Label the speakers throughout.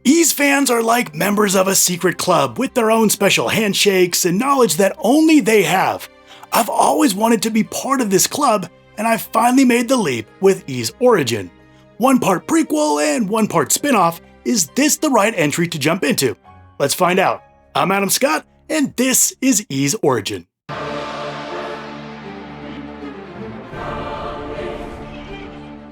Speaker 1: Ys fans are like members of a secret club with their own special handshakes and knowledge that only they have. I've always wanted to be part of this club, and I finally made the leap with Ys Origin. One part prequel and one part spin-off. Is this the right entry to jump into? Let's find out. I'm Adam Scott, and this is Ys Origin.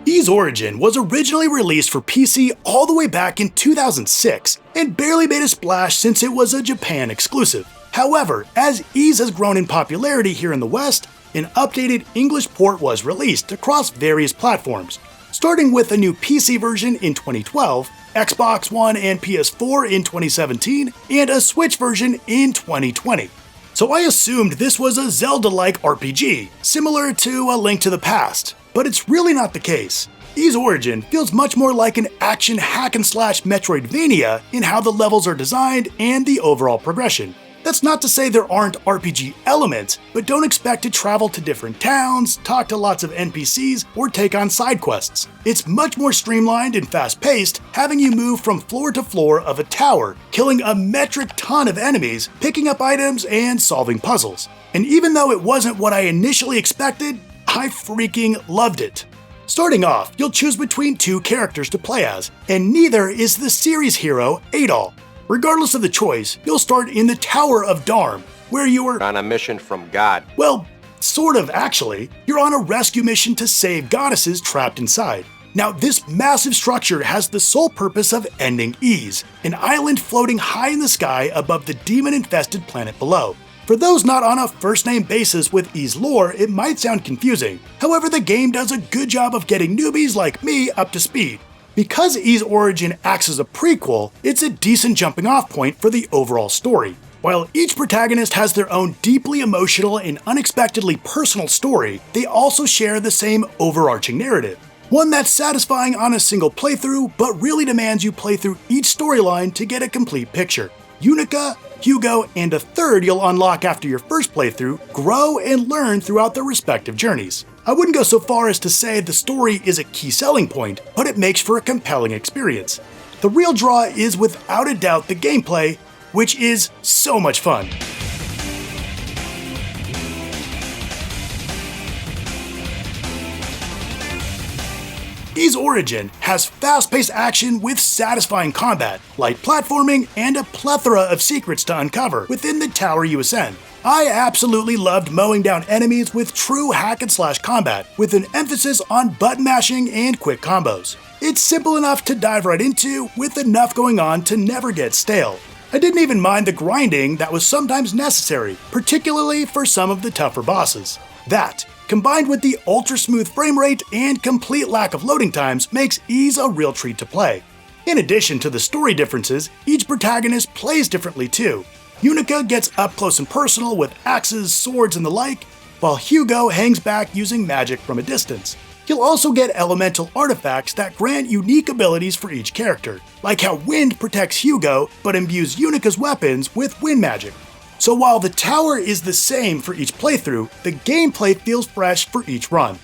Speaker 1: Ys Origin was originally released for PC all the way back in 2006 and barely made a splash since it was a Japan exclusive. However, as Ys has grown in popularity here in the West, an updated English port was released across various platforms, starting with a new PC version in 2012, Xbox One and PS4 in 2017, and a Switch version in 2020. So I assumed this was a Zelda-like RPG, similar to A Link to the Past. But it's really not the case. Ys Origin feels much more like an action hack-and-slash Metroidvania in how the levels are designed and the overall progression. That's not to say there aren't RPG elements, but don't expect to travel to different towns, talk to lots of NPCs, or take on side quests. It's much more streamlined and fast-paced, having you move from floor to floor of a tower, killing a metric ton of enemies, picking up items, and solving puzzles. And even though it wasn't what I initially expected, I freaking loved it. Starting off, you'll choose between two characters to play as, and neither is the series hero, Adol. Regardless of the choice, you'll start in the Tower of Darm, where you are
Speaker 2: on a mission from God.
Speaker 1: Well, sort of actually. You're on a rescue mission to save goddesses trapped inside. Now, this massive structure has the sole purpose of ending Ys, an island floating high in the sky above the demon-infested planet below. For those not on a first-name basis with Ys lore, it might sound confusing. However, the game does a good job of getting newbies like me up to speed. Because Ys Origin acts as a prequel, it's a decent jumping-off point for the overall story. While each protagonist has their own deeply emotional and unexpectedly personal story, they also share the same overarching narrative. One that's satisfying on a single playthrough, but really demands you play through each storyline to get a complete picture. Yunica, Hugo, and a third you'll unlock after your first playthrough grow and learn throughout their respective journeys. I wouldn't go so far as to say the story is a key selling point, but it makes for a compelling experience. The real draw is without a doubt the gameplay, which is so much fun. Ys Origin has fast-paced action with satisfying combat, light platforming, and a plethora of secrets to uncover within the tower you ascend. I absolutely loved mowing down enemies with true hack-and-slash combat, with an emphasis on button mashing and quick combos. It's simple enough to dive right into, with enough going on to never get stale. I didn't even mind the grinding that was sometimes necessary, particularly for some of the tougher bosses. That, combined with the ultra-smooth frame rate and complete lack of loading times, makes Ys a real treat to play. In addition to the story differences, each protagonist plays differently too. Yunica gets up close and personal with axes, swords, and the like, while Hugo hangs back using magic from a distance. You'll also get elemental artifacts that grant unique abilities for each character, like how wind protects Hugo but imbues Unica's weapons with wind magic. So while the tower is the same for each playthrough, the gameplay feels fresh for each run.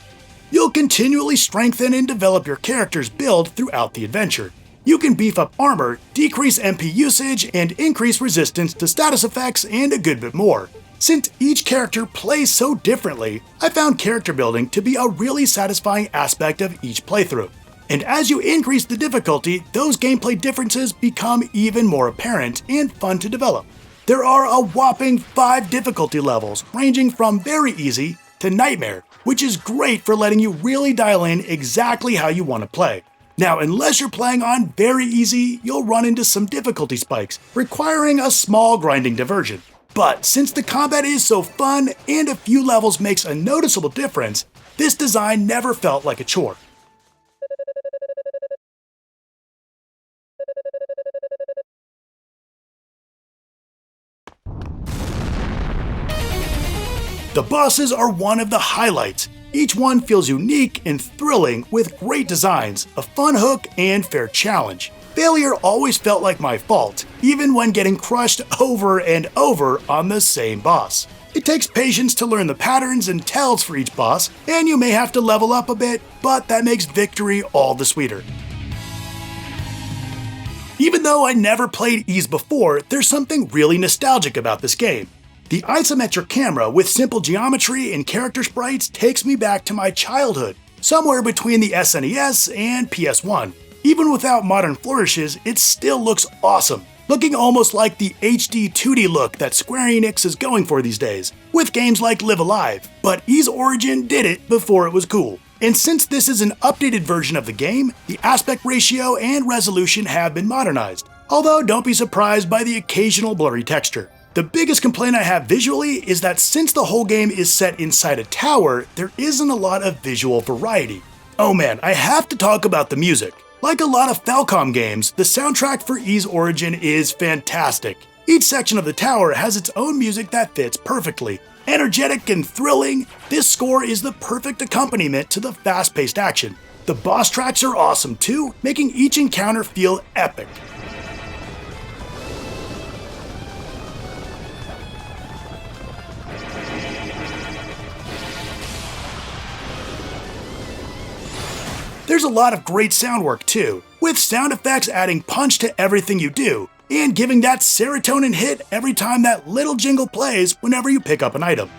Speaker 1: You'll continually strengthen and develop your character's build throughout the adventure. You can beef up armor, decrease MP usage, and increase resistance to status effects and a good bit more. Since each character plays so differently, I found character building to be a really satisfying aspect of each playthrough. And as you increase the difficulty, those gameplay differences become even more apparent and fun to develop. There are a whopping 5 difficulty levels, ranging from very easy to nightmare, which is great for letting you really dial in exactly how you want to play. Now, unless you're playing on very easy, you'll run into some difficulty spikes, requiring a small grinding diversion. But since the combat is so fun and a few levels makes a noticeable difference, this design never felt like a chore. The bosses are one of the highlights. Each one feels unique and thrilling with great designs, a fun hook, and fair challenge. Failure always felt like my fault, even when getting crushed over and over on the same boss. It takes patience to learn the patterns and tells for each boss, and you may have to level up a bit, but that makes victory all the sweeter. Even though I never played Ys before, there's something really nostalgic about this game. The isometric camera with simple geometry and character sprites takes me back to my childhood, somewhere between the SNES and PS1. Even without modern flourishes, it still looks awesome, looking almost like the HD 2D look that Square Enix is going for these days, with games like Live Alive. But Ys Origin did it before it was cool. And since this is an updated version of the game, the aspect ratio and resolution have been modernized. Although don't be surprised by the occasional blurry texture. The biggest complaint I have visually is that since the whole game is set inside a tower, there isn't a lot of visual variety. Oh man, I have to talk about the music. Like a lot of Falcom games, the soundtrack for Ys Origin is fantastic. Each section of the tower has its own music that fits perfectly. Energetic and thrilling, this score is the perfect accompaniment to the fast-paced action. The boss tracks are awesome too, making each encounter feel epic. There's a lot of great sound work too, with sound effects adding punch to everything you do, and giving that serotonin hit every time that little jingle plays whenever you pick up an item.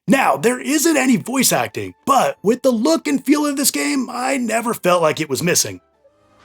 Speaker 1: Now, there isn't any voice acting, but with the look and feel of this game, I never felt like it was missing.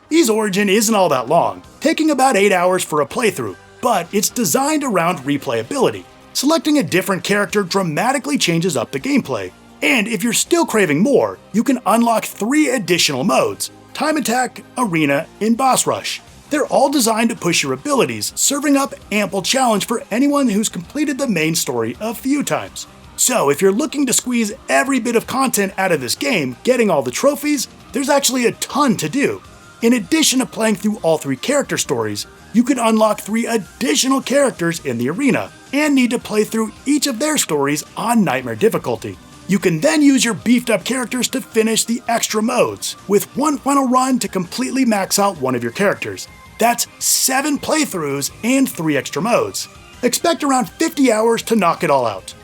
Speaker 1: Ys Origin isn't all that long, taking about 8 hours for a playthrough, but it's designed around replayability. Selecting a different character dramatically changes up the gameplay. And if you're still craving more, you can unlock 3 additional modes: Time Attack, Arena, and Boss Rush. They're all designed to push your abilities, serving up ample challenge for anyone who's completed the main story a few times. So if you're looking to squeeze every bit of content out of this game, getting all the trophies, there's actually a ton to do. In addition to playing through all 3 character stories, you can unlock 3 additional characters in the arena, and need to play through each of their stories on Nightmare difficulty. You can then use your beefed up characters to finish the extra modes, with one final run to completely max out one of your characters. That's 7 playthroughs and 3 extra modes. Expect around 50 hours to knock it all out.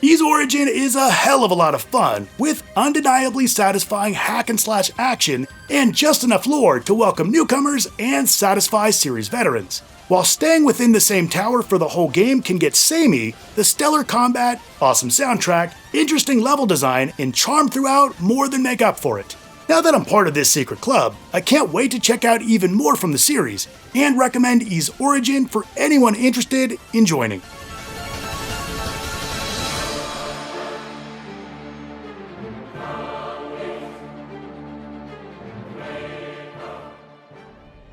Speaker 1: Ys Origin is a hell of a lot of fun, with undeniably satisfying hack-and-slash action and just enough lore to welcome newcomers and satisfy series veterans. While staying within the same tower for the whole game can get samey, the stellar combat, awesome soundtrack, interesting level design, and charm throughout more than make up for it. Now that I'm part of this secret club, I can't wait to check out even more from the series, and recommend Ys Origin for anyone interested in joining.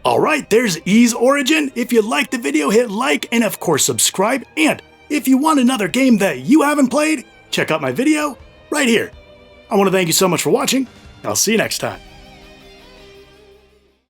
Speaker 1: Alright, there's Ys Origin. If you liked the video, hit like and of course subscribe. And if you want another game that you haven't played, check out my video right here. I want to thank you so much for watching. I'll see you next time.